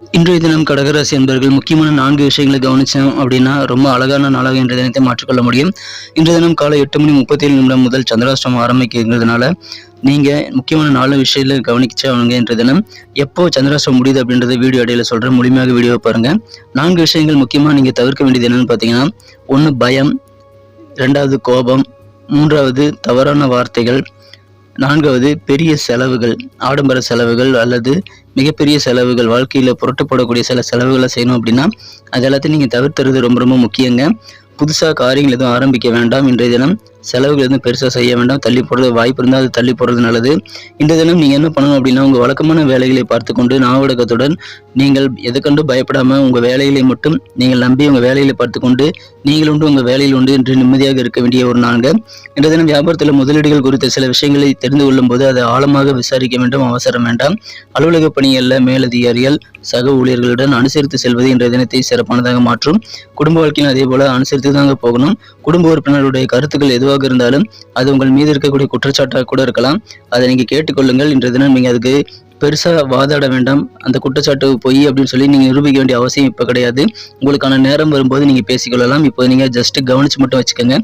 இன்றைய தினம் கடகராசி என்பவர்கள் முக்கியமான 4 விஷயங்களை கவனிச்சோம் அப்படின்னா ரொம்ப அழகான நாளாக இன்றைய தினத்தை மாற்றிக்கொள்ள முடியும். இன்றைய தினம் காலை 8:37 முதல் சந்திராஷ்டமம் ஆரம்பிக்கிறதுனால நீங்க முக்கியமான 4 விஷயங்களை கவனிச்சவங்க இன்றைய தினம் எப்போ சந்திராஷ்டமம் முடியுது அப்படின்றத வீடியோ இடையில சொல்றேன். முழுமையாக வீடியோவை பாருங்க. 4 விஷயங்கள் முக்கியமாக நீங்க தவிர்க்க வேண்டியது என்னன்னு பார்த்தீங்கன்னா, 1 பயம், 2வது கோபம், 3வது தவறான வார்த்தைகள், 4வது பெரிய செலவுகள், ஆடம்பர செலவுகள் அல்லது மிகப்பெரிய செலவுகள், வாழ்க்கையில் புரட்டப்படக்கூடிய சில செலவுகளை செய்யணும் அப்படின்னா அது எல்லாத்தையும் நீங்கள் தவிர்த்துறது ரொம்ப ரொம்ப முக்கியங்க. புதுசாக காரியங்கள் எதுவும் ஆரம்பிக்க வேண்டாம். இன்றைய தினம் செலவுகள் எதுவும் பெருசாக செய்ய வேண்டாம். தள்ளி போடுறது வாய்ப்பு இருந்தால் அது தள்ளி போடுறது நல்லது. இன்றைய தினம் நீங்கள் என்ன பண்ணணும் அப்படின்னா, உங்கள் வழக்கமான வேலைகளை பார்த்து கொண்டு நாவடக்கத்துடன் நீங்கள் எதுக்கண்டு பயப்படாமல் உங்கள் வேலைகளை மட்டும் நீங்கள் நம்பி உங்கள் வேலைகளை பார்த்து கொண்டு நீங்கள் உண்டு உங்கள் வேலையில் உண்டு என்று நிம்மதியாக இருக்க வேண்டிய ஒரு நாள். இன்றைய தினம் வியாபாரத்தில் முதலீடுகள் குறித்த சில விஷயங்களை தெரிந்து கொள்ளும் போது அதை ஆழமாக விசாரிக்க வேண்டும், அவசரம் வேண்டாம். அலுவலக பணிகளில் மேலதிகாரிகள் சக ஊழியர்களுடன் அனுசரித்து செல்வது இன்றைய தினத்தை சிறப்பானதாக மாற்றும். குடும்ப வாழ்க்கையில் அதே போல அனுசரித்து தாங்க போகணும். குடும்ப உறுப்பினருடைய கருத்துக்கள் எதுவாக இருந்தாலும் அது உங்கள் மீது இருக்கக்கூடிய குற்றச்சாட்டாக கூட இருக்கலாம். அதை நீங்க கேட்டுக்கொள்ளுங்கள். இன்றைய தினம் நீங்க அதுக்கு பெருசா வாதாட வேண்டாம். அந்த குற்றச்சாட்டு பொய் அப்படின்னு சொல்லி நீங்க நிரூபிக்க வேண்டிய அவசியம் இப்ப கிடையாது. உங்களுக்கான நேரம் வரும்போது நீங்க பேசிக்கொள்ளலாம். இப்போ நீங்க ஜஸ்ட் கவனிச்சு மட்டும் வச்சுக்கோங்க.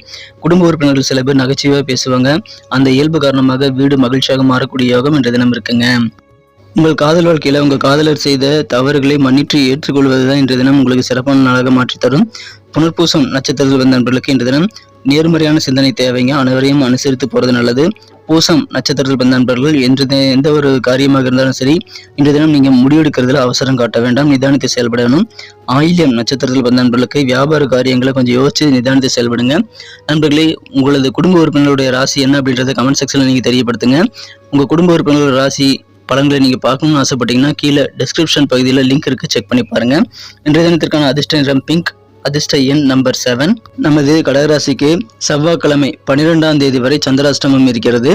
குடும்ப உறுப்பினர்கள் சில பேர் நகைச்சுவையா பேசுவாங்க. அந்த இயல்பு காரணமாக வீடு மகிழ்ச்சியாக மாறக்கூடிய யோகம் இன்றைய தினம் இருக்குங்க. உங்கள் காதல் வாழ்க்கையில உங்கள் காதலர் செய்த தவறுகளை மன்னித்து ஏற்றுக்கொள்வதுதான் இன்றைய தினம் உங்களுக்கு சிறப்பான நாளாக மாற்றி தரும். புனர்பூசம் நட்சத்திரத்தில் வந்த நண்பர்களுக்கு இன்றைய தினம் நேர்மறையான சிந்தனை தேவைங்க. அனைவரையும் அனுசரித்து போறது நல்லது. பூசம் நட்சத்திரத்தில் வந்த நண்பர்கள் எந்த ஒரு காரியமாக இருந்தாலும் சரி, இன்றைய தினம் நீங்க முடிவெடுக்கிறதுல அவசரம் காட்ட வேண்டாம், நிதானித்து செயல்படணும். ஆயில்யம் நட்சத்திரத்தில் வந்த நண்பர்களுக்கு வியாபார காரியங்களை கொஞ்சம் யோசிச்சு நிதானித்து செயல்படுங்க. நண்பர்களே, உங்களது குடும்ப உறுப்பினர்களுடைய ராசி என்ன அப்படின்றத கமெண்ட் செக்ஷன்ல நீங்க தெரியப்படுத்துங்க. உங்க குடும்ப உறுப்பினர்கள் ராசி பலன்களை நீங்க பார்க்கணும்னு ஆசைப்பட்டீங்கன்னா கீழே டிஸ்கிரிப்ஷன் பகுதியில் லிங்க் இருக்கு, செக் பண்ணி பாருங்க. இன்றைய தினத்திற்கான அதிர்ஷ்ட நிறம் பிங்க், அதிர்ஷ்ட எண் நம்பர் 7. நமது கடகராசிக்கு செவ்வாய்க்கிழமை 12ஆம் தேதி வரை சந்திராஷ்டமம் இருக்கிறது.